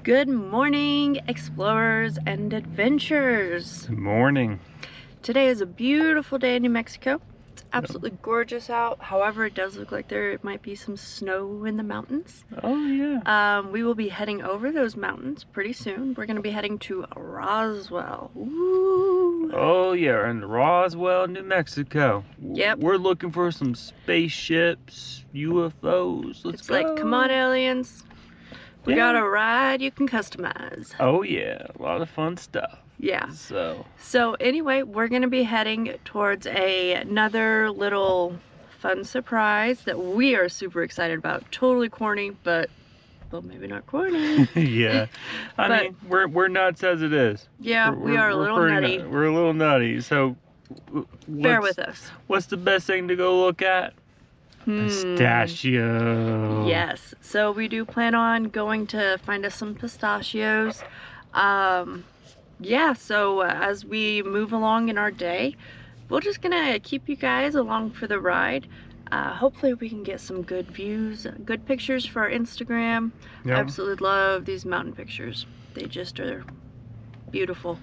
Good morning, explorers and adventurers. Good morning. Today is a beautiful day in New Mexico. It's absolutely gorgeous out. However, it does look like there might be some snow in the mountains. Oh yeah. We will be heading over those mountains pretty soon. We're going to be heading to Roswell. Ooh. Oh yeah, in Roswell, New Mexico. Yep. We're looking for some spaceships, UFOs. Let's go. Like, come on, aliens. We got a ride you can customize. Oh yeah, a lot of fun stuff. Yeah. So anyway, we're going to be heading towards another little fun surprise that we are super excited about. Totally corny, but well, maybe not corny. yeah. I mean, we're nuts as it is. Yeah, we are a little nutty. We're a little nutty. So bear with us. What's the best thing to go look at? Pistachio. Yes. So we do plan on going to find us some pistachios. Yeah, so as we move along in our day, we're just gonna keep you guys along for the ride. Hopefully we can get some good views, good pictures for our Instagram. Yep. I absolutely love these mountain pictures. They just are beautiful.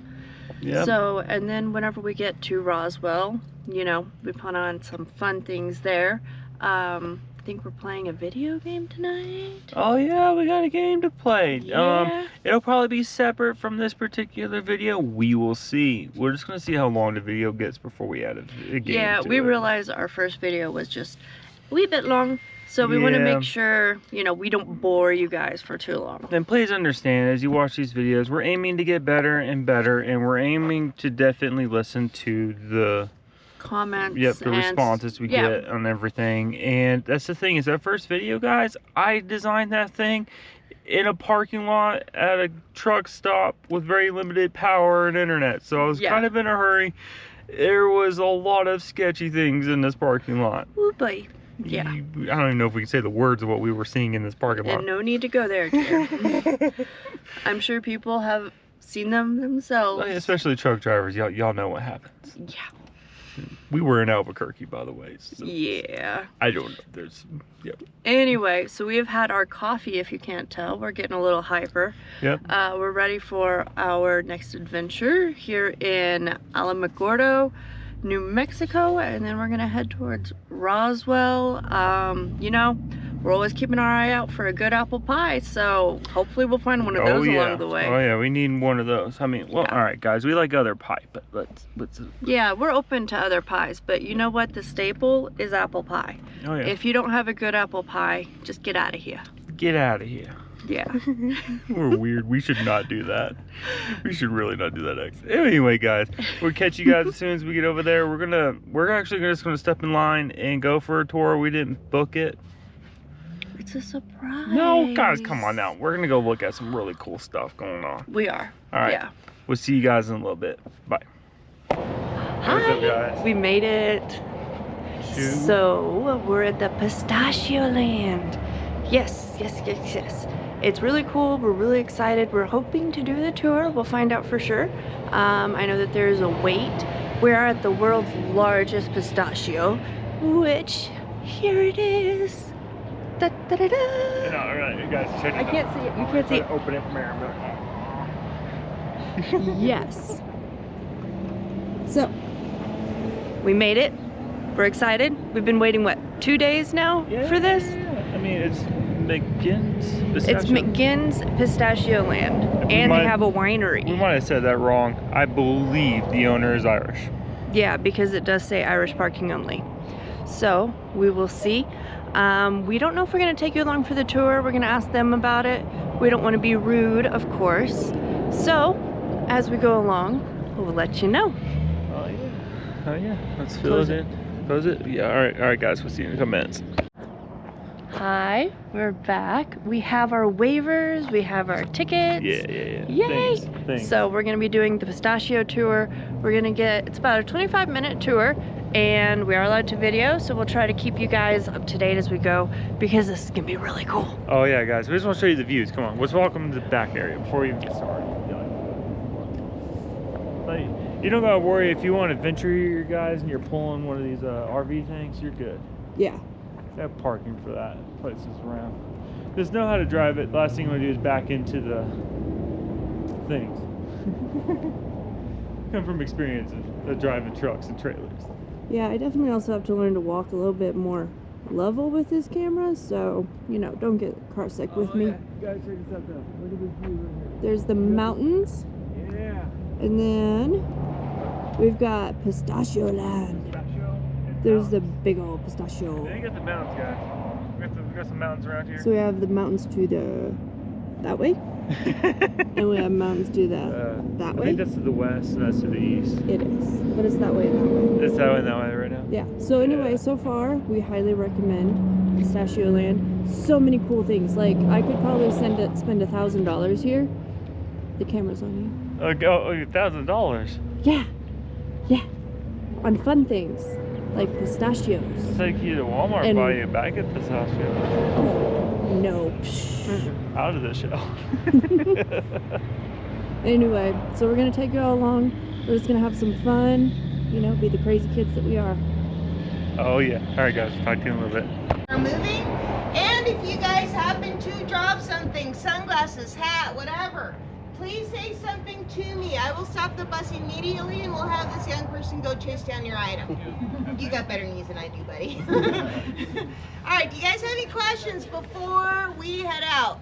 Yeah. So, and then whenever we get to Roswell, you know, we plan on some fun things there. I think we're playing a video game tonight. Oh yeah, we got a game to play. Yeah. It'll probably be separate from this particular video. We will see. We're just gonna see how long the video gets before we add a game. Yeah, we realized our first video was just a wee bit long, so we want to make sure, you know, we don't bore you guys for too long. And please understand, as you watch these videos, we're aiming to get better and better, and we're aiming to definitely listen to the comments. Yep, the responses we get on everything. And that's the thing, is that first video, guys, I designed that thing in a parking lot at a truck stop with very limited power and internet, so I was kind of in a hurry. There was a lot of sketchy things in this parking lot. Oh boy. Yeah. I don't even know if we can say the words of what we were seeing in this parking lot. And no need to go there, dear. I'm sure people have seen them themselves. Especially truck drivers, y'all know what happens. Yeah. We were in Albuquerque, by the way. So yeah. I don't know. Yep. Anyway, so we have had our coffee, if you can't tell. We're getting a little hyper. Yep. We're ready for our next adventure here in Alamogordo, New Mexico, and then we're gonna head towards Roswell. You know, we're always keeping our eye out for a good apple pie, so hopefully we'll find one of those along the way. Oh yeah, we need one of those. I mean, well, all right, guys, we like other pie, but let's. Yeah, we're open to other pies, but you know what? The staple is apple pie. Oh yeah. If you don't have a good apple pie, just get out of here. Get out of here. Yeah. We're weird. We should not do that. We should really not do that next. Anyway, guys, we'll catch you guys as soon as we get over there. We're actually just gonna step in line and go for a tour. We didn't book it. It's a surprise. No, guys, come on now. We're gonna go look at some really cool stuff going on. We are. All right. Yeah. We'll see you guys in a little bit. Bye. Hi. What's up, guys? We made it. So we're at the Pistachio Land. Yes. It's really cool. We're really excited. We're hoping to do the tour. We'll find out for sure. I know that there is a wait. We are at the world's largest pistachio, which here it is. Da, da, da, da. No, all right, you guys check it out. I can't see it. You can't see it. Open it from here. Yes. So we made it. We're excited. We've been waiting, what, 2 days now for this? Yeah. I mean, it's McGinn's Pistachio. It's McGinn's Pistachio Land, and they have a winery. We might have said that wrong. I believe the owner is Irish. Yeah, because it does say Irish parking only. So we will see. We don't know if we're going to take you along for the tour. We're going to ask them about it. We don't want to be rude, of course. So as we go along, we'll let you know. Oh yeah. Oh yeah. Let's fill it in. Close it? Yeah, all right, guys. We'll see you in a couple minutes. Hi, we're back. We have our waivers, we have our tickets. Yeah. Yay! Thanks. So we're gonna be doing the pistachio tour. It's about a 25-minute tour, and we are allowed to video, so we'll try to keep you guys up to date as we go, because this is gonna be really cool. Oh yeah, guys, we just want to show you the views. Come on, let's welcome to the back area before we even get started. You don't gotta worry if you want to venture here, guys, and you're pulling one of these RV things, you're good. Yeah. They have parking for that, places around. just know how to drive it. The last thing you want to do is back into the things. Come from experience of driving trucks and trailers. Yeah, I definitely also have to learn to walk a little bit more level with this camera, so, you know, don't get car sick with me. Yeah. Guys, check this out though. Look at this view right here. There's the mountains. Yeah. And then we've got Pistachio Land. Pistachio. There's the big old pistachio. Then you got the mountains, guys. We got some mountains around here. So we have the mountains to that way, and we have mountains to that I way. think that's to the west and that's to the east. It is, but it's that way and that way. It's that way and that way right now? Yeah. So anyway, so far we highly recommend Pistachio Land. So many cool things. Like I could probably spend $1,000 here. The camera's on you. $1,000. Yeah. Yeah. On fun things like pistachios. Take you to Walmart and buy you a bag of pistachios. Oh no. Out of the shell. Anyway, so we're gonna take you all along. We're just gonna have some fun, you know, be the crazy kids that we are. Oh yeah. Alright guys, talk to you in a little bit. We're moving, and if you guys happen to drop something, sunglasses, hat, whatever, please say something to me. I will stop the bus immediately and we'll have this young person go chase down your item. You got better knees than I do, buddy. Alright, do you guys have any questions before we head out?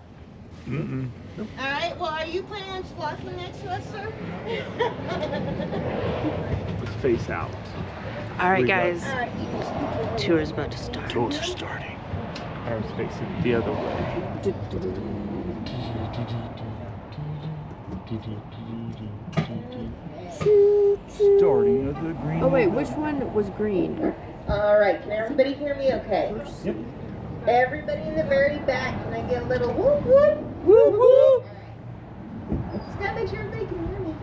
Mm-mm. Alright, well, are you planning on squattling next to us, sir? Let's face out. All right, guys. Alright, you can scoot Tour's about to start. Tour's starting. I was facing the other way. Starting of the green. Oh wait, which one was green? Alright, can everybody hear me okay? Yep. Everybody in the very back, can I get a little whoop whoop? Woo woo! Just gotta make sure everybody can hear me.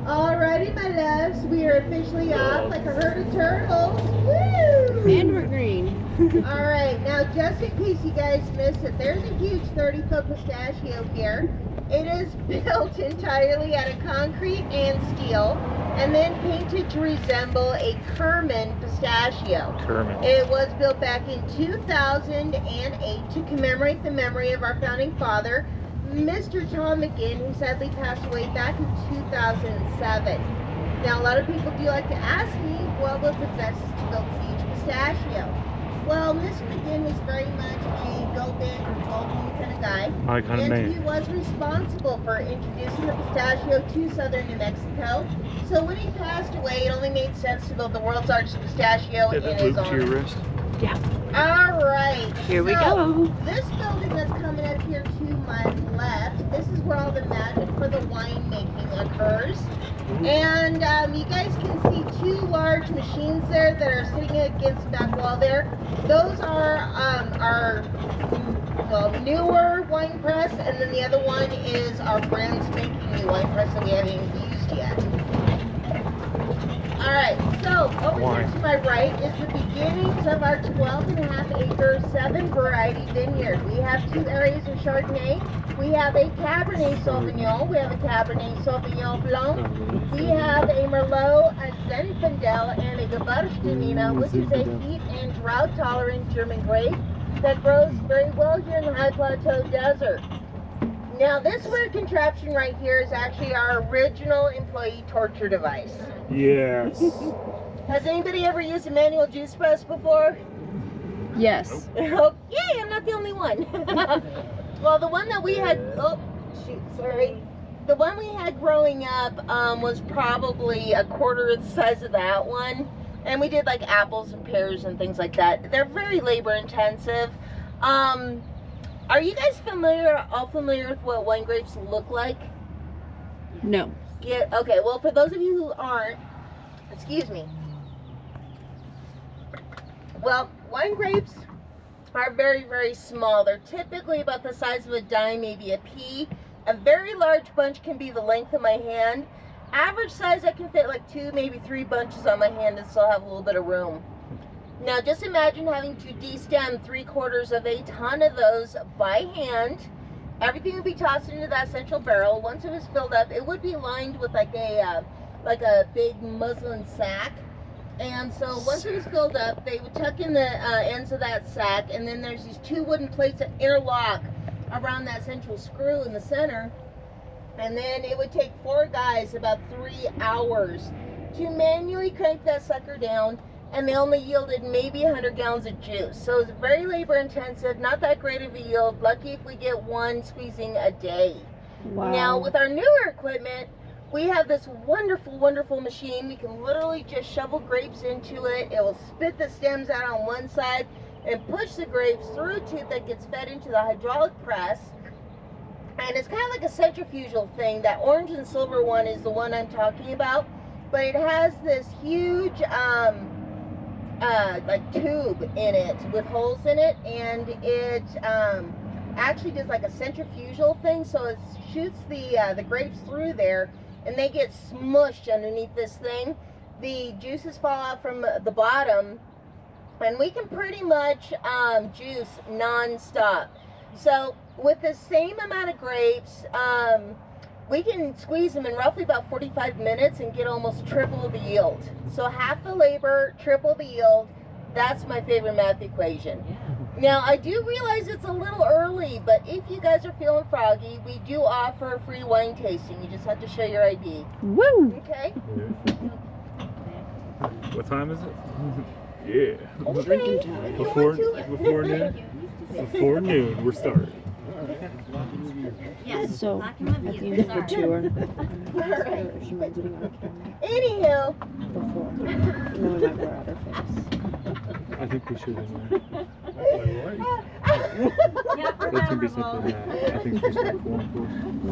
Alrighty, my loves, we are officially off like a herd of turtles. Woo! And we're green. Alright, now just in case you guys missed it, there's a huge 30-foot pistachio here. It is built entirely out of concrete and steel, and then painted to resemble a Kerman pistachio. Kerman. It was built back in 2008 to commemorate the memory of our founding father, Mr. Tom McGinn, who sadly passed away back in 2007. Now, a lot of people do like to ask me, well, what possesses to build a huge pistachio? Well, Mr. McGinn was very much a go big or go home kind of guy. My kind of And he man. was responsible for introducing the pistachio to southern New Mexico. So when he passed away, it only made sense to build the world's largest pistachio Get in that his loop to your honor. wrist. All right. Here we so, go. This building that's coming up here to my left, this is where all the magic for the winemaking occurs. And you guys can see two large machines there that are sitting against the back wall there. Those are our newer wine press, and then the other one is our brand spanking new wine press that we haven't even used yet. Alright, so over here to my right is the beginnings of our 12.5-acre 7-variety vineyard. We have 2 areas of Chardonnay. We have a Cabernet Sauvignon. We have a Cabernet Sauvignon Blanc. We have a Merlot, a Zinfandel, and a Gewürztraminer, which is a heat and drought-tolerant German grape that grows very well here in the High Plateau Desert. Now, this weird contraption right here is actually our original employee torture device. Yes. Has anybody ever used a manual juice press before? Yes. Oh, yay, I'm not the only one. Well, the one that we had, oh, shoot, sorry. The one we had growing up was probably a quarter of the size of that one. And we did like apples and pears and things like that. They're very labor intensive. Are you guys all familiar with what wine grapes look like? No. Yeah, okay, well, for those of you who aren't, excuse me. Well, wine grapes are very, very small. They're typically about the size of a dime, maybe a pea. A very large bunch can be the length of my hand. Average size, I can fit like 2, maybe 3 bunches on my hand and still have a little bit of room. Now, just imagine having to de-stem 3/4 of a ton of those by hand. Everything would be tossed into that central barrel. Once it was filled up, it would be lined with like a big muslin sack. And so once it was filled up, they would tuck in the ends of that sack, and then there's these 2 wooden plates that interlock around that central screw in the center. And then it would take 4 guys about 3 hours to manually crank that sucker down, and they only yielded maybe 100 gallons of juice. So it's very labor intensive, not that great of a yield. Lucky if we get 1 squeezing a day. Wow. Now with our newer equipment, we have this wonderful, wonderful machine. We can literally just shovel grapes into it. It will spit the stems out on one side and push the grapes through a tube that gets fed into the hydraulic press. And it's kind of like a centrifugal thing. That orange and silver one is the one I'm talking about. But it has this huge like tube in it with holes in it, and it actually does like a centrifugal thing. So it shoots the grapes through there, and they get smushed underneath this thing. The juices fall out from the bottom, and we can pretty much juice non-stop. So with the same amount of grapes, we can squeeze them in roughly about 45 minutes and get almost triple the yield. So half the labor, triple the yield. That's my favorite math equation. Now, I do realize it's a little early, but if you guys are feeling froggy, we do offer free wine tasting. You just have to show your ID. Woo! Okay? What time is it? Yeah. Okay. Drinking time. If you Before want to. noon? Before noon, we're starting. Yes. So, at the end of the tour, Alright. she might be on camera Anywho, before. And then we might wear out her face. I think we should. Yeah, That's gonna be something that I think we're supposed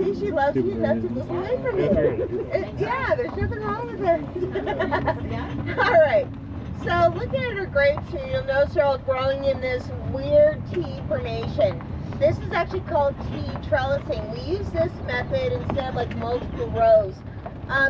to see, she loves you enough to move away from you. Yeah, there's nothing wrong with it. Alright, so looking at her grapes here, you'll notice they're all growing in this weird T formation. This is actually called T trellising. We use this method instead of like multiple rows.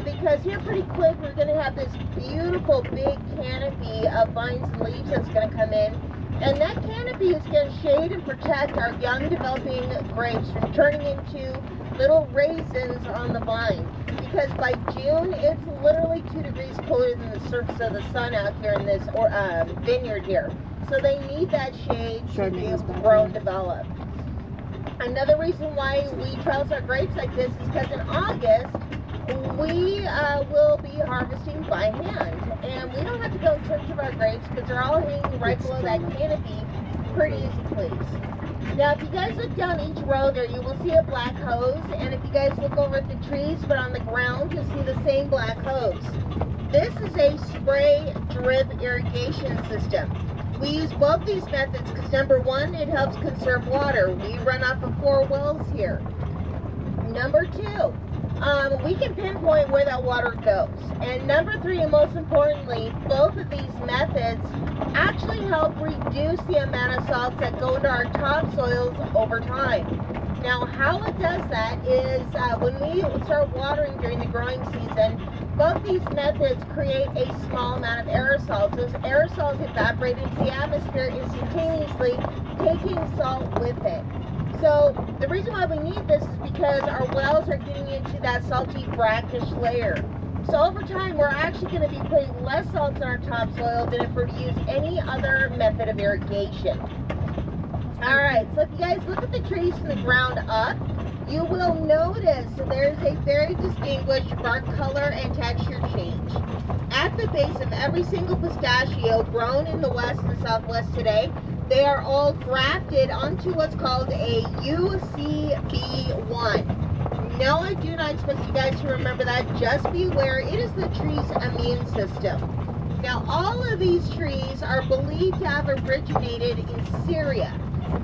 Because here pretty quick we're going to have this beautiful big canopy of vines and leaves that's going to come in. And that canopy is going to shade and protect our young developing grapes from turning into little raisins on the vine. Because by June it's literally 2 degrees cooler than the surface of the sun out here in this vineyard here. So they need that shade to be able to grow and develop. Another reason why we trellis our grapes like this is because in August we will be harvesting by hand, and we don't have to go in search of our grapes because they're all hanging right below that canopy. Pretty easy, please. Now, if you guys look down each row there, you will see a black hose, and if you guys look over at the trees but on the ground, you'll see the same black hose. This is a spray drip irrigation system. We use both these methods because number one, it helps conserve water. We run off of 4 wells here. Number 2, we can pinpoint where that water goes. And number 3, and most importantly, both of these methods actually help reduce the amount of salts that go into our topsoils over time. Now, how it does that is when we start watering during the growing season, both these methods create a small amount of aerosols. Those aerosols evaporate into the atmosphere instantaneously, taking salt with it. So the reason why we need this is because our wells are getting into that salty brackish layer. So over time, we're actually going to be putting less salt in our topsoil than if we were to use any other method of irrigation. All right, so if you guys look at the trees from the ground up, you will notice there's a very distinguished bark color and texture change. At the base of every single pistachio grown in the west and southwest today, they are all grafted onto what's called a UCB1. No, I do not expect you guys to remember that. Just be aware, it is the tree's immune system. Now, all of these trees are believed to have originated in Syria,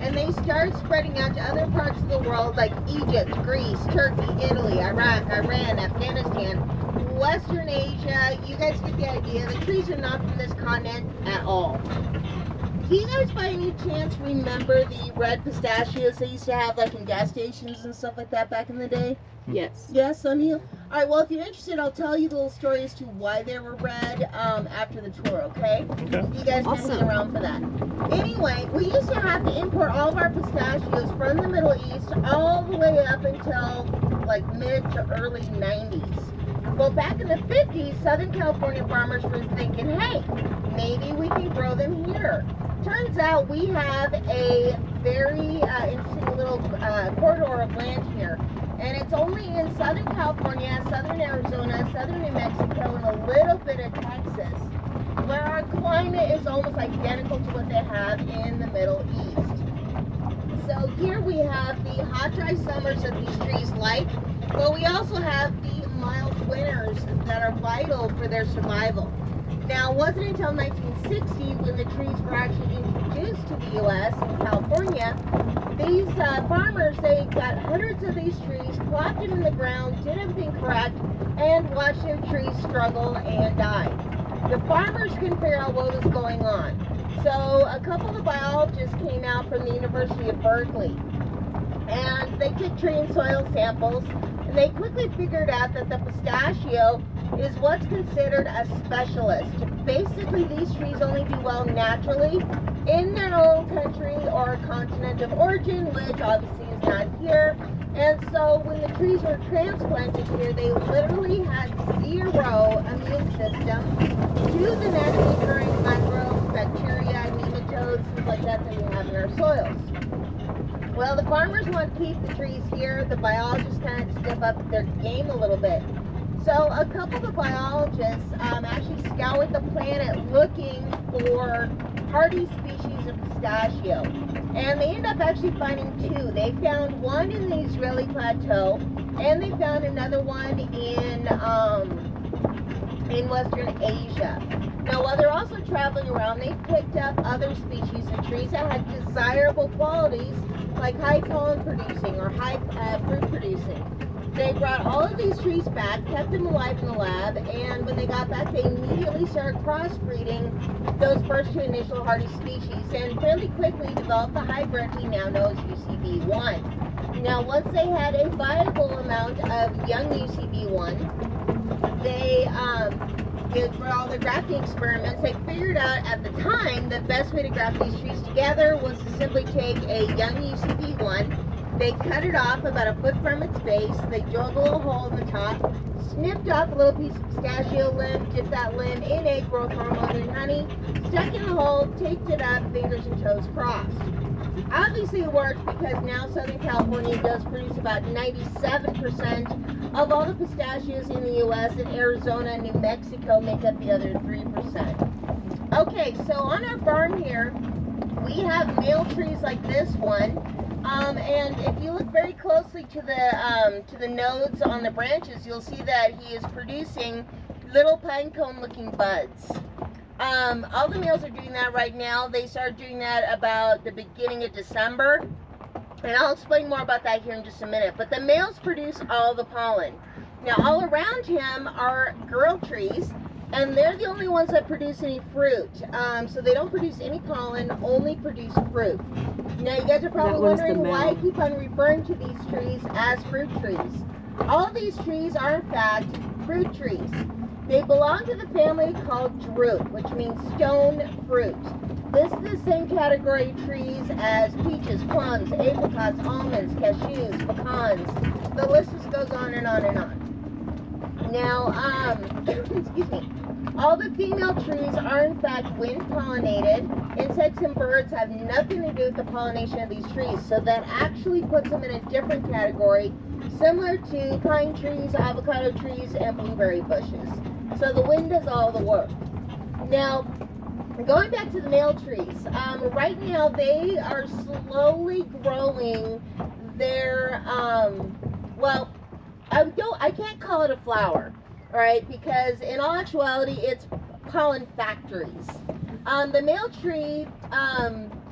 and they start spreading out to other parts of the world like Egypt, Greece, Turkey, Italy, Iraq, Iran, Afghanistan, Western Asia. You guys get the idea. The trees are not from this continent at all. Do you guys by any chance remember the red pistachios they used to have like in gas stations and stuff like that back in the day? Yes. Yes, some of you? Alright, well if you're interested, I'll tell you the little story as to why they were red after the tour, okay? You guys can hang around for that. Anyway, we used to have to import all of our pistachios from the Middle East all the way up until like mid to early 90s. Well, back in the 50s, Southern California farmers were thinking, hey, maybe we can grow them here. Turns out we have a very interesting little corridor of land here. And it's only in Southern California, Southern Arizona, Southern New Mexico, and a little bit of Texas, where our climate is almost identical to what they have in the Middle East. So here we have the hot, dry summers that these trees like, but we also have the mild winters that are vital for their survival. Now, it wasn't until 1960 when the trees were actually introduced to the U.S. and California. These farmers, they got hundreds of these trees, plopped them in the ground, did everything correct, and watched their trees struggle and die. The farmers couldn't figure out what was going on. So a couple of biologists came out from the University of Berkeley, and they took tree and soil samples, and they quickly figured out that the pistachio is what's considered a specialist. Basically, these trees only do well naturally in their own country or continent of origin, which obviously is not here. And so when the trees were transplanted here, they literally had zero immune system to the naturally occurring microbes, bacteria, nematodes, things like that we have in our soils. Well, the farmers want to keep the trees here. The biologists kind of step up their game a little bit. So a couple of biologists actually scoured the planet looking for hardy species of pistachio. And they ended up actually finding two. They found one in the Israeli plateau, and they found another one in Western Asia. Now, while they're also traveling around, they picked up other species of trees that had desirable qualities, like high pollen producing or high fruit producing. They brought all of these trees back, kept them alive in the lab, and when they got back, they immediately started crossbreeding those first two initial hardy species, and fairly quickly developed the hybrid we now know as UCB1. Now, once they had a viable amount of young UCB1, they for all the grafting experiments, they figured out at the time the best way to graft these trees together was to simply take a young UCB1, they cut it off about a foot from its base, they drilled a little hole in the top, snipped off a little piece of pistachio limb, dipped that limb in egg growth hormone and honey, stuck in the hole, taped it up, fingers and toes crossed. Obviously it worked because now Southern California does produce about 97% of all the pistachios in the U.S., and Arizona and New Mexico make up the other 3%. Okay, so on our farm here, we have male trees like this one, and if you look very closely to the nodes on the branches, you'll see that he is producing little pine cone looking buds. All the males are doing that right now. They started doing that about the beginning of December. And I'll explain more about that here in just a minute. But the males produce all the pollen. Now, all around him are girl trees, and they're the only ones that produce any fruit. So they don't produce any pollen, only produce fruit. Now, you guys are probably wondering why I keep on referring to these trees as fruit trees. All of these trees are, in fact, fruit trees. They belong to the family called drupe, which means stone fruit. This is the same category of trees as peaches, plums, apricots, almonds, cashews, pecans. The list just goes on and on and on. Now, excuse me. All the female trees are in fact wind pollinated. Insects and birds have nothing to do with the pollination of these trees, so that actually puts them in a different category, similar to pine trees, avocado trees, and blueberry bushes. So the wind does all the work. Now, going back to the male trees, right now they are slowly growing their, well, I can't call it a flower, all right, because in all actuality it's pollen factories. The male tree,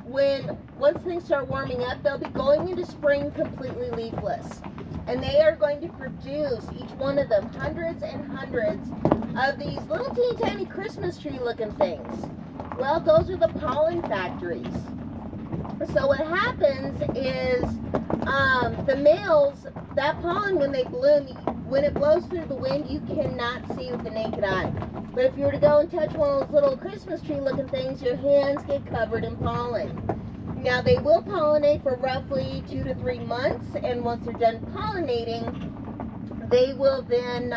once things start warming up, they'll be going into spring completely leafless. And they are going to produce, each one of them, hundreds and hundreds of these little teeny tiny Christmas tree looking things. Well, those are the pollen factories. So what happens is the males, that pollen when they bloom, when it blows through the wind, you cannot see with the naked eye. But if you were to go and touch one of those little Christmas tree looking things, your hands get covered in pollen. Now they will pollinate for roughly 2 to 3 months, and once they're done pollinating, they will then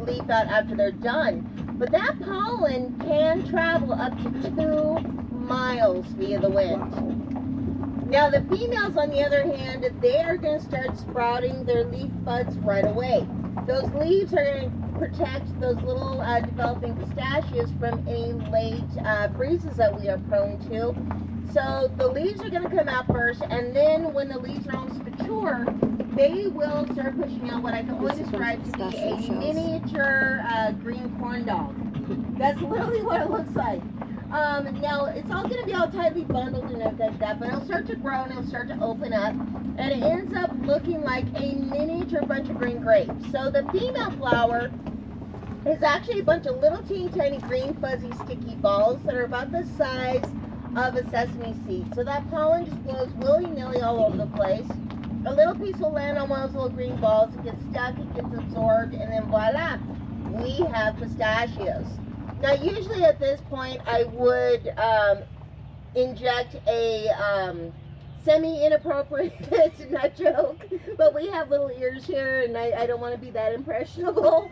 leaf out after they're done. But that pollen can travel up to 2 miles via the wind. Now the females, on the other hand, they are going to start sprouting their leaf buds right away. Those leaves are going to protect those little developing pistachios from any late freezes that we are prone to. So the leaves are going to come out first, and then when the leaves are almost mature, they will start pushing out what I can only describe to be a miniature green corn dog. That's literally what it looks like. Now, it's all going to be all tightly bundled and everything like that, but it'll start to grow and it'll start to open up, and it ends up looking like a miniature bunch of green grapes. So the female flower is actually a bunch of little teeny tiny green fuzzy sticky balls that are about the size of a sesame seed. So that pollen just blows willy-nilly all over the place. A little piece will land on one of those little green balls, it gets stuck, it gets absorbed, and then voila, we have pistachios. Now usually at this point I would inject a semi-inappropriate nut joke, but we have little ears here and I don't want to be that impressionable.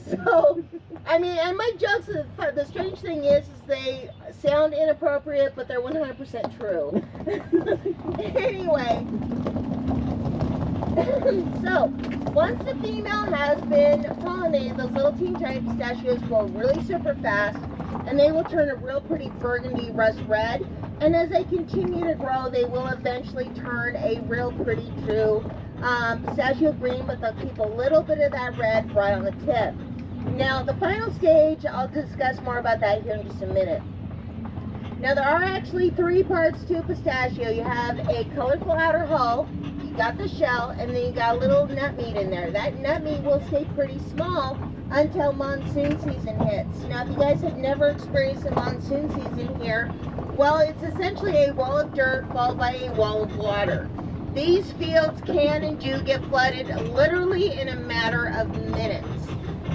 So, I mean, and my jokes, the strange thing is they sound inappropriate, but they're 100% true. Anyway, so once the female has been pollinated, those little teeny tiny pistachios grow really super fast, and they will turn a real pretty burgundy rust red. And as they continue to grow, they will eventually turn a real pretty true pistachio green, but they'll keep a little bit of that red right on the tip. Now, the final stage, I'll discuss more about that here in just a minute. Now, there are actually 3 parts to a pistachio. You have a colorful outer hull, you got the shell, and then you got a little nut meat in there. That nut meat will stay pretty small until monsoon season hits. Now, if you guys have never experienced a monsoon season here, well, it's essentially a wall of dirt followed by a wall of water. These fields can and do get flooded literally in a matter of minutes.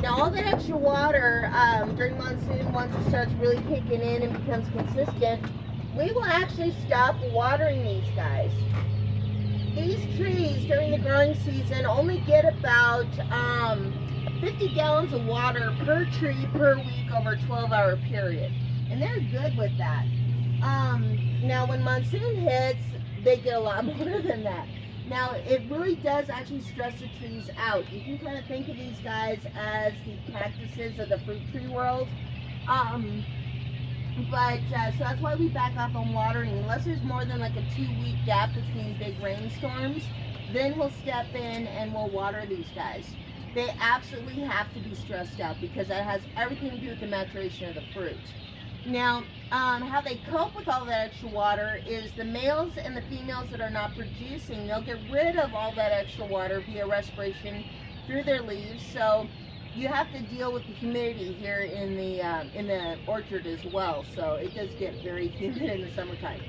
Now, all that extra water during monsoon, once it starts really kicking in and becomes consistent, we will actually stop watering these guys. These trees during the growing season only get about 50 gallons of water per tree per week over a 12-hour period. And they're good with that. Now, when monsoon hits, they get a lot more than that. Now, it really does actually stress the trees out. You can kind of think of these guys as the cactuses of the fruit tree world. So that's why we back off on watering. Unless there's more than like a 2-week gap between big rainstorms, then we'll step in and we'll water these guys. They absolutely have to be stressed out because that has everything to do with the maturation of the fruit. Now, how they cope with all that extra water is the males and the females that are not producing, they'll get rid of all that extra water via respiration through their leaves. So you have to deal with the humidity here in the orchard as well. So it does get very humid in the summertime.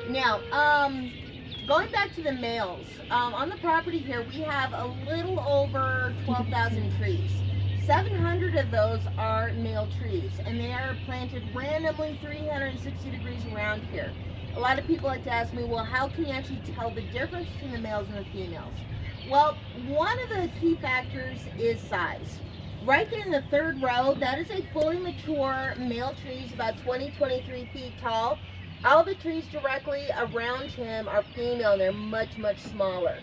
Now, going back to the males, on the property here we have a little over 12,000 trees. 700 of those are male trees, and they are planted randomly 360 degrees around here. A lot of people like to ask me, well, how can you actually tell the difference between the males and the females? Well, one of the key factors is size. Right there in the 3rd row, that is a fully mature male tree, about 20-23 feet tall. All the trees directly around him are female, and they're much, much smaller.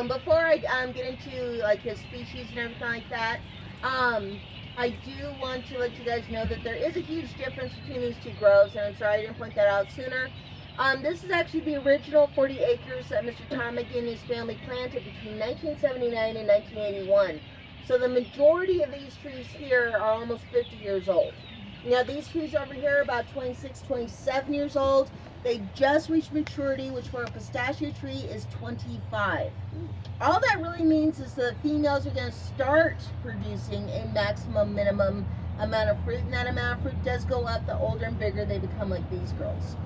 Before I get into like his species and everything like that, I do want to let you guys know that there is a huge difference between these 2 groves, and I'm sorry I didn't point that out sooner. This is actually the original 40 acres that Mr. Tom McGee and his family planted between 1979 and 1981. So the majority of these trees here are almost 50 years old. Now these trees over here are about 26, 27 years old. They just reached maturity, which for a pistachio tree is 25. All that really means is the females are going to start producing a maximum minimum amount of fruit, and that amount of fruit does go up the older and bigger they become, like these girls.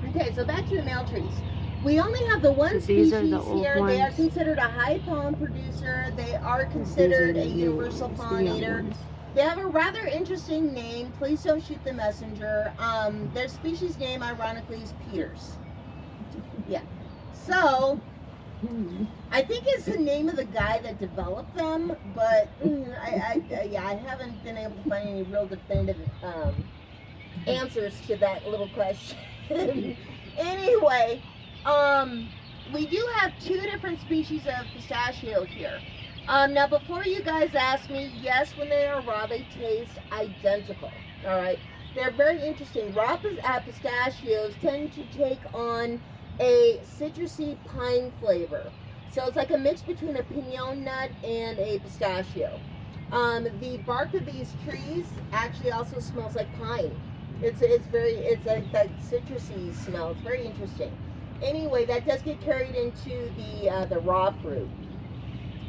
Okay, so back to the male trees. We only have the one species here. They are considered a high pollen producer. They are considered a universal pollinator. They have a rather interesting name. Please don't shoot the messenger. Their species name, ironically, is Peters. Yeah. So, I think it's the name of the guy that developed them, but I haven't been able to find any real definitive answers to that little question. Anyway, we do have 2 different species of pistachio here. Now, before you guys ask me, yes, when they are raw, they taste identical. All right, they're very interesting. Raw pistachios tend to take on a citrusy pine flavor. So it's like a mix between a pinon nut and a pistachio. The bark of these trees actually also smells like pine. It's like that citrusy smell. It's very interesting. Anyway, that does get carried into the raw fruit.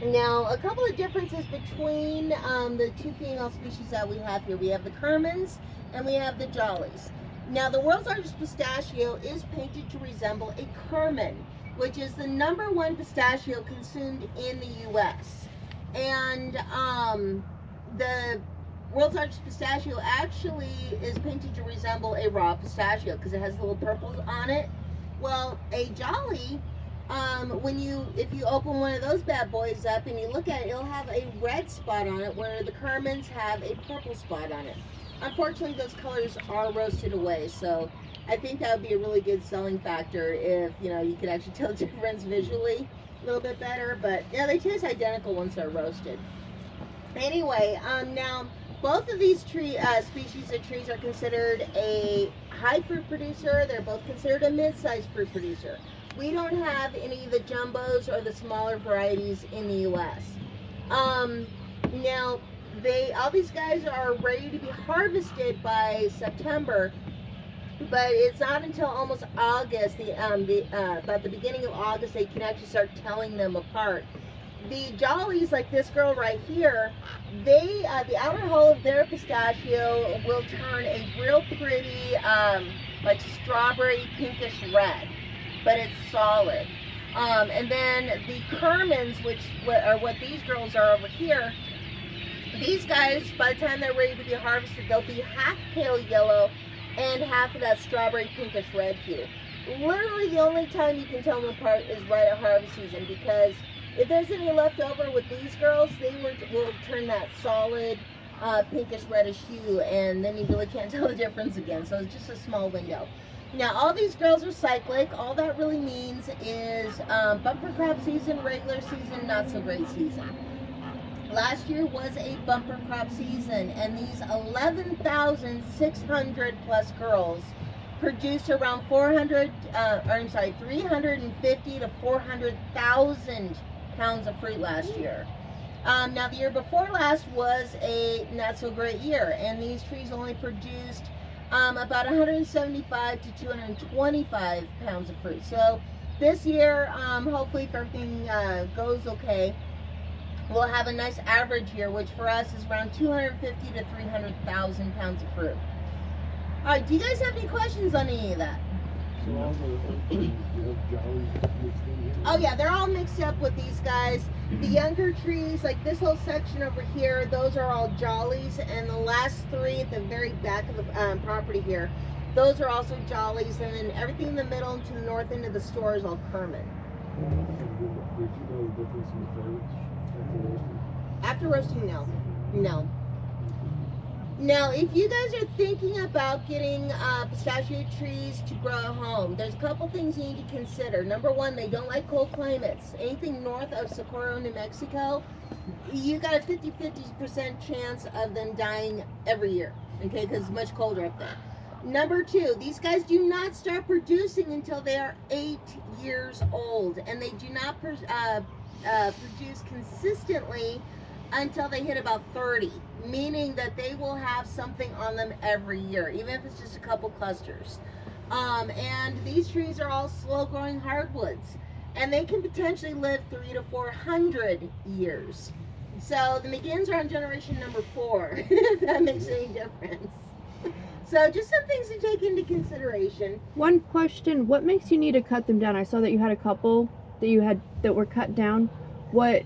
Now, a couple of differences between the 2 female species that we have here. We have the Kermans and we have the Jollies. Now, the world's largest pistachio is painted to resemble a Kerman, which is the #1 pistachio consumed in the U.S. And the world's largest pistachio actually is painted to resemble a raw pistachio because it has little purples on it. Well, a Jolly, if you open one of those bad boys up and you look at it, it'll have a red spot on it where the Kermans have a purple spot on it. Unfortunately, those colors are roasted away, so I think that would be a really good selling factor if, you could actually tell the difference visually a little bit better. But, yeah, they taste identical once they're roasted. Anyway, now, both of these species of trees are considered a high fruit producer. They're both considered a mid-sized fruit producer. We don't have any of the jumbos or the smaller varieties in the U.S. Now, all these guys are ready to be harvested by September, but it's not until almost August, about the beginning of August, they can actually start telling them apart. The Jollies, like this girl right here, the outer hull of their pistachio will turn a real pretty, like strawberry pinkish red, but it's solid. And then the Kermans, which are what these girls are over here, these guys, by the time they're ready to be harvested, they'll be half pale yellow and half of that strawberry pinkish red hue. Literally the only time you can tell them apart is right at harvest season, because if there's any left over with these girls, they will turn that solid pinkish reddish hue, and then you really can't tell the difference again. So it's just a small window. Now, all these girls are cyclic. All that really means is bumper crop season, regular season, not so great season. Last year was a bumper crop season, and these 11,600 plus girls produced around 350 to 400,000 pounds of fruit last year. Now, the year before last was a not so great year, and these trees only produced about 175 to 225 pounds of fruit. So this year, hopefully if everything goes okay, we'll have a nice average year, which for us is around 250 to 300,000 pounds of fruit. All right, do you guys have any questions on any of that? So all the Jollies mixed in here? Oh yeah, they're all mixed up with these guys. The younger trees, like this whole section over here, those are all Jollies, and the last 3 at the very back of the property here, those are also Jollies, and then everything in the middle and to the north end of the store is all Kerman. Did you know the difference in the flavors after roasting? After roasting, no. Now, if you guys are thinking about getting pistachio trees to grow at home, there's a couple things you need to consider. Number 1, they don't like cold climates. Anything north of Socorro, New Mexico, you got a 50% chance of them dying every year, okay, because it's much colder up there. Number 2, these guys do not start producing until they are 8 years old, and they do not produce consistently until they hit about 30, meaning that they will have something on them every year, even if it's just a couple clusters. And these trees are all slow-growing hardwoods, and they can potentially live 300 to 400 years. So the McGinns are on generation number 4, if that makes any difference. So just some things to take into consideration. One question, what makes you need to cut them down? I saw that you had a couple that were cut down. What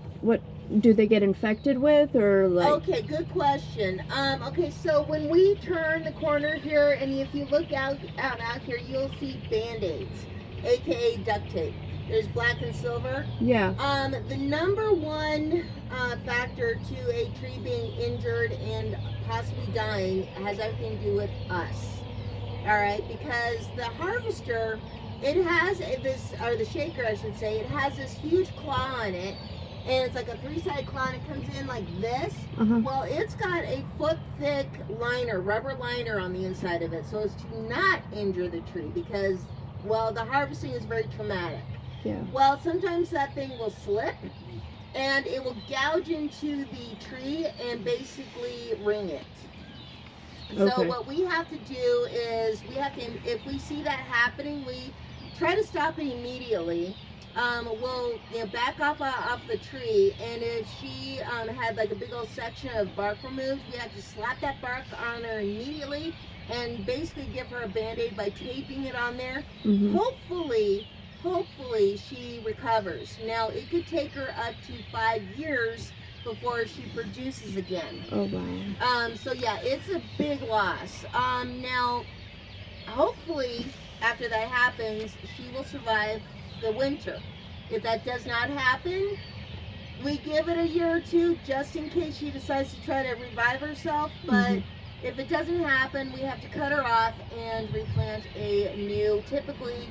do they get infected with, or like? Okay, good question. Okay, so when we turn the corner here, and if you look out here, you'll see Band-Aids, aka duct tape. There's black and silver. Yeah. The number one factor to a tree being injured and possibly dying has everything to do with us. All right, because the harvester, it has this, or the shaker, I should say, it has this huge claw on it, and it's like a three-sided claw, and it comes in like this. Well, it's got a foot-thick liner, rubber liner on the inside of it, so as to not injure the tree, because, well, the harvesting is very traumatic. Yeah. Well, sometimes that thing will slip, and it will gouge into the tree and basically ring it. So Okay. what we have to do is we have to, if we see that happening, we try to stop it immediately. We'll back off the tree, and if she had like a big old section of bark removed, we have to slap that bark on her immediately and basically give her a band-aid by taping it on there. Hopefully she recovers. Now it could take her up to 5 years before she produces again. Oh wow. So yeah, it's a big loss. Now, hopefully, after that happens, she will survive the winter. If that does not happen, we give it a year or two just in case she decides to try to revive herself. But if it doesn't happen, we have to cut her off and replant a new, typically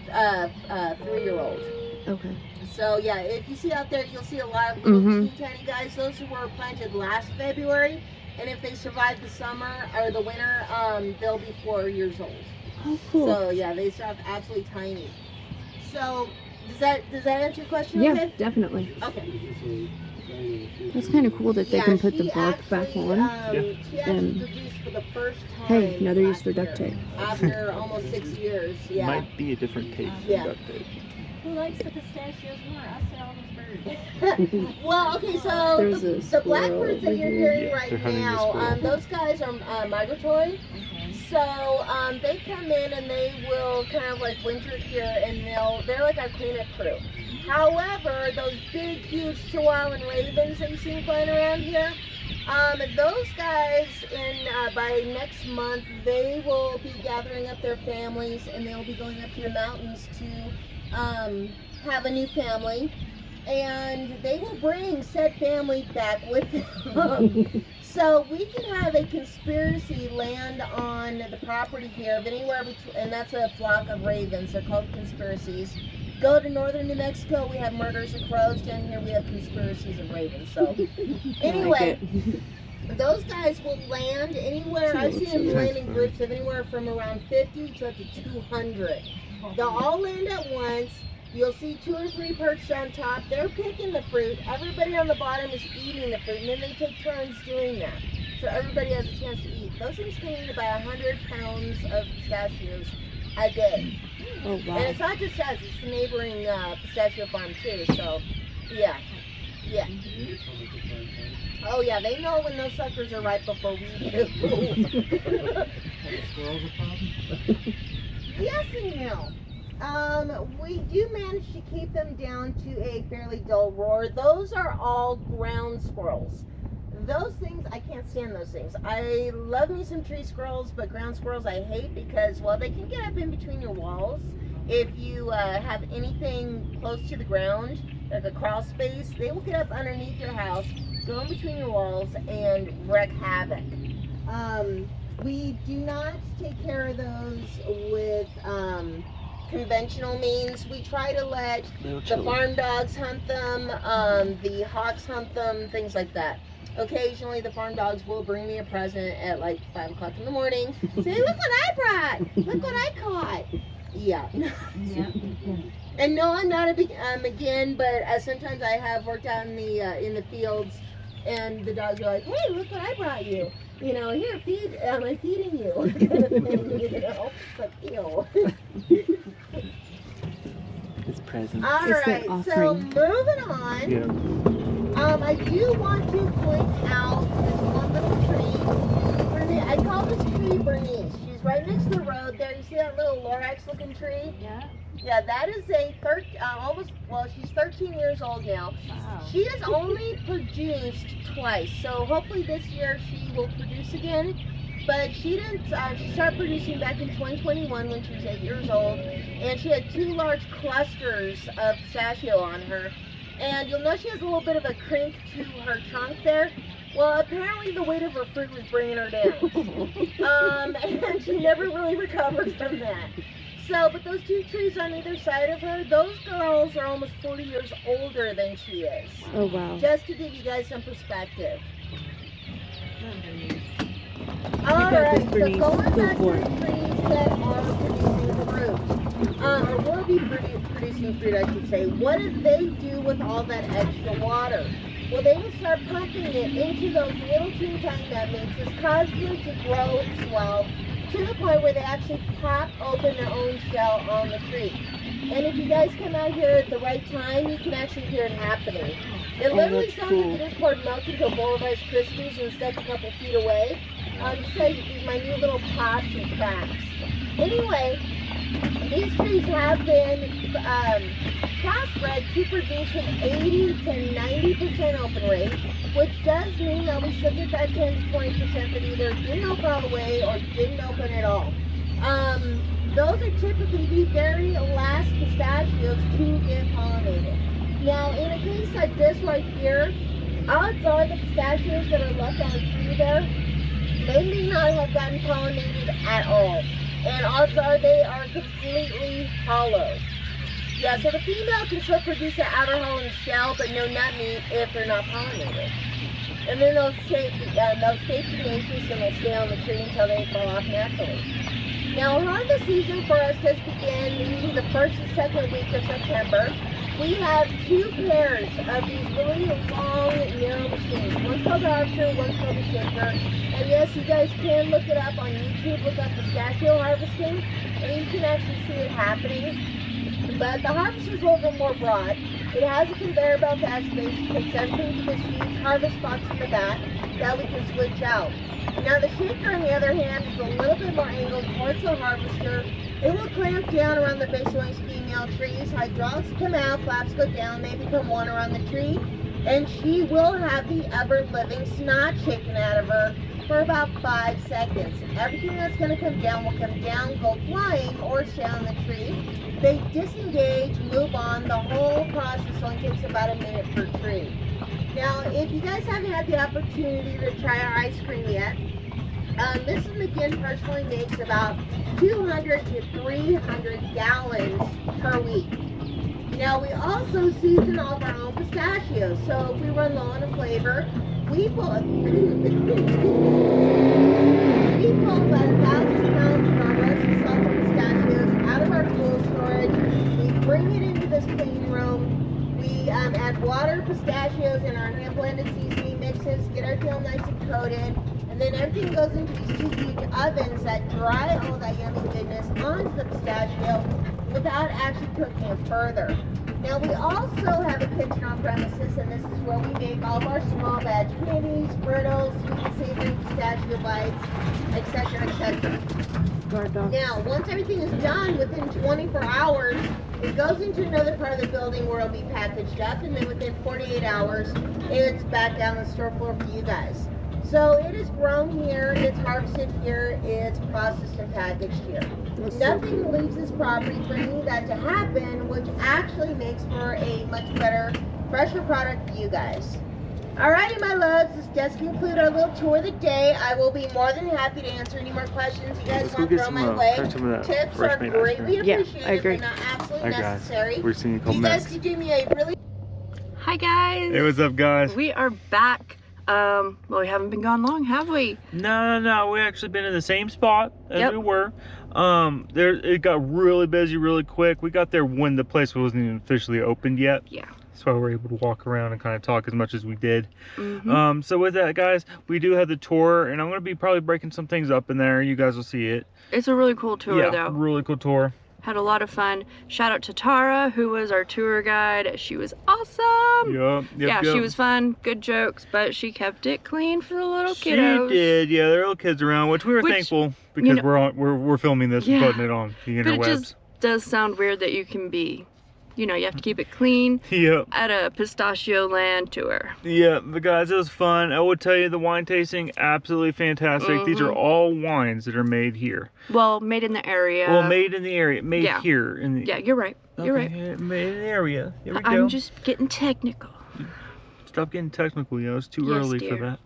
3-year-old. Okay. So yeah, if you see out there, you'll see a lot of little teeny tiny guys. Those who were planted last February, and if they survive the summer or the winter, they'll be 4 years old. Oh, cool. So yeah, they start off absolutely tiny. So does that answer your question? Yeah, Okay? definitely. Okay. That's kind of cool that they can put the bark back on. She actually produced for the first time. Hey, another use last for duct year, tape. After almost 6 years. Yeah. Might be a different taste Yeah. than duct tape. Who likes the pistachios more? Us or all those birds? Well, okay, so There's a the squirrel blackbirds that over you're here. hearing Yeah, right they're hunting the now, squirrel. those guys are migratory. Okay. So they come in and they will kind of like winter here, and they're like our cleanup crew. However, those big, huge Chihuahuan ravens that you see flying around here, those guys by next month they will be gathering up their families, and they'll be going up to the mountains to have a new family, and they will bring said family back with them. So we can have a conspiracy land on the property here of anywhere between, and that's a flock of ravens. They're called conspiracies. Go to northern New Mexico, we have murders of crows. Down here we have conspiracies of ravens. So anyway, those guys will land anywhere. I've seen them land in groups of anywhere from around 50 to up to 200. They'll all land at once. You'll see 2 or 3 perched on top. They're picking the fruit. Everybody on the bottom is eating the fruit, and then they take turns doing that. So everybody has a chance to eat. Those things can eat about 100 pounds of pistachios a day. Oh And wow. it's not just us, it's the neighboring pistachio farm too. So, yeah. Yeah. Oh yeah, they know when those suckers are ripe before we do. Squirrels a problem? Yes and no. We do manage to keep them down to a fairly dull roar. Those are all ground squirrels. Those things, I can't stand those things. I love me some tree squirrels, but ground squirrels I hate because, well, they can get up in between your walls. If you have anything close to the ground, like a crawl space, they will get up underneath your house, go in between your walls, and wreak havoc. We do not take care of those with conventional means. We try to let the farm dogs hunt them, the hawks hunt them, things like that. Occasionally the farm dogs will bring me a present at like 5 o'clock in the morning. Say, look what I brought! Look what I caught! Yeah. Yeah. And no, I'm not a big again, but sometimes I have worked out in the fields, and the dogs are like, hey, look what I brought you. You know, here, feed, am I feeding you? Kind of thing, you know? Like, ew. It's present. All It's right, the so offering. moving on. Yeah. I do want to point out this one little tree. I call this tree Bernice. She's right next to the road there. You see that little Lorax-looking tree? Yeah. Yeah, that is a she's 13 years old now. Wow. She has only produced twice, so hopefully this year she will produce again. but she didn't. She started producing back in 2021 when she was 8 years old, and she had 2 large clusters of pistachio on her. And you'll notice she has a little bit of a crink to her trunk there. Well, apparently the weight of her fruit was bringing her down. And she never really recovered from that. So, but those 2 trees on either side of her, those girls are almost 40 years older than she is. Oh, wow. Just to give you guys some perspective. got Alright, this, so Bernice. going Go back to for the it. trees that are producing fruit, or will be producing fruit, I should say, what do they do with all that extra water? Well, they will start pumping it into those little teeny tiny nut mixes, causing them to grow and swell to the point where they actually pop open their own shell on the tree. And if you guys come out here at the right time, you can actually hear it happening. It literally that's sounds cool. like you just poured milk into a bowl of Rice Krispies and stepped a couple feet away. Just say these my new little pops and cracks. Anyway, these trees have been crossbred to produce an 80 to 90% open rate, which does mean that we still get that 10 to 20% that either didn't open all the way or didn't open at all. Those are typically the very last pistachios to get pollinated. Now, in a case like this right here, odds are the pistachios that are left on the tree there, they may not have gotten pollinated at all. And odds are they are completely hollow. Yeah, so the female can still produce an outer hull and shell, but no nut meat if they're not pollinated. And then they'll stay tenacious and they'll stay on the tree until they fall off naturally. Now, harvest season for us does begin usually the 1st and 2nd week of September. We have 2 pairs of these really long, narrow machines. One's called the harvester, one's called the shaker. And yes, you guys can look it up on YouTube, look up pistachio harvesting, and you can actually see it happening. But the harvester's a little bit more broad. It has a conveyor belt to activate, takes everything to this huge harvest box in the back that we can switch out. Now the shaker, on the other hand, is a little bit more angled towards the harvester. It will clamp down around the base of these female trees. Hydraulics come out, flaps go down, they become one around the tree, and she will have the ever-living snot shaken out of her for about 5 seconds. Everything that's going to come down will come down, go flying, or stay on the tree. They disengage, move on. The whole process only takes about a minute per tree. Now, if you guys haven't had the opportunity to try our ice cream yet, Mrs. McGinn personally makes about 200 to 300 gallons per week. Now, we also season all of our own pistachios, so if we run low on a flavor, we pull about 1,000 pounds of our roasted salted pistachios out of our cold storage. We bring it into this clean room. We add water, pistachios, and our hand-blended seasoning mixes, get our tail nice and coated, and then everything goes into these 2 huge ovens that dry all that yummy goodness onto the pistachio without actually cooking it further. Now we also have a kitchen on premises, and this is where we make all of our small batch candies, brittles, sweet and savory pistachio bites, etc., etc. Now, once everything is done, within 24 hours, it goes into another part of the building where it'll be packaged up, and then within 48 hours, it's back down the store floor for you guys. So it is grown here, it's harvested here, it's processed and packaged here. Nothing leaves this property for any of that to happen, which actually makes for a much better, fresher product for you guys. Alrighty, my loves, this does conclude our little tour of the day. I will be more than happy to answer any more questions you guys want to throw my way. Tips are greatly appreciated, but not absolutely necessary. We're seeing You guys could do me a really... Hi, guys. Hey, what's up, guys? We are back. Well, we haven't been gone long, have we? No. We actually been in the same spot as we were. It got really busy really quick. We got there when the place wasn't even officially opened yet. Yeah. That's why we were able to walk around and kind of talk as much as we did. Mm-hmm. So with that, guys, we do have the tour, and I'm going to be probably breaking some things up in there. You guys will see it. It's a really cool tour, though. Really cool tour. Had a lot of fun. Shout out to Tara, who was our tour guide. She was awesome. Yep. She was fun. Good jokes, but she kept it clean for the little kiddos. She did. Yeah, there are little kids around, which we were thankful because we're filming this and putting it on the interwebs. But it just does sound weird that you can be you know, you have to keep it clean Yep. at a Pistachio Land tour. Yeah, but guys, it was fun. I would tell you the wine tasting, absolutely fantastic. These are all wines that are made here. Well, made in the area. Well, made in the area, made Yeah. here. In the, Yeah, you're right. You're right. Made in the area. There we go. I'm just getting technical. Stop getting technical, you know, it's too Yes, early dear. for that.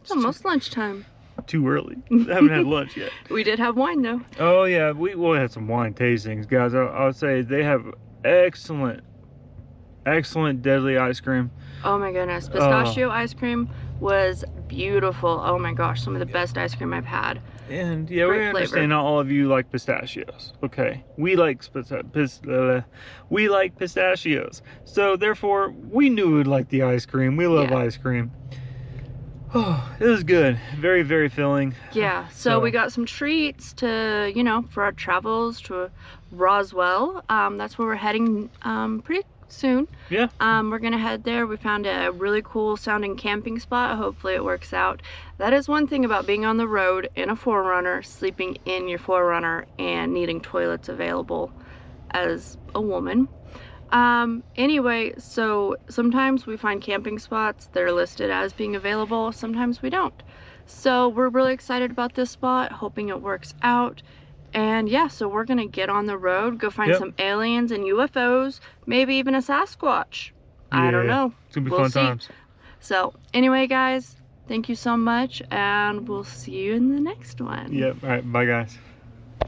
It's almost lunchtime. Too early. I haven't had lunch yet. We did have wine though. Oh yeah, we'll have some wine tastings, guys. I would say they have excellent deadly ice cream. Oh my goodness. Pistachio ice cream was beautiful. Oh my gosh, some of the best ice cream I've had. And yeah, Great we understand flavor. not all of you like pistachios. Okay, we like pistachios. So therefore, we knew we'd like the ice cream. We love ice cream. Oh, it was good. Very, very filling. Yeah, so we got some treats to, you know, for our travels to Roswell. That's where we're heading pretty soon. Yeah. We're gonna head there. We found a really cool sounding camping spot. Hopefully it works out. That is one thing about being on the road in a 4Runner, sleeping in your 4Runner and needing toilets available as a woman. Anyway, so sometimes we find camping spots that are listed as being available, sometimes we don't. So we're really excited about this spot, hoping it works out. And yeah, so we're gonna get on the road, go find some aliens and UFOs, maybe even a Sasquatch. I don't know. It's gonna be We'll fun see. times. So anyway, guys, thank you so much, and we'll see you in the next one. Yep. All right. Bye, guys.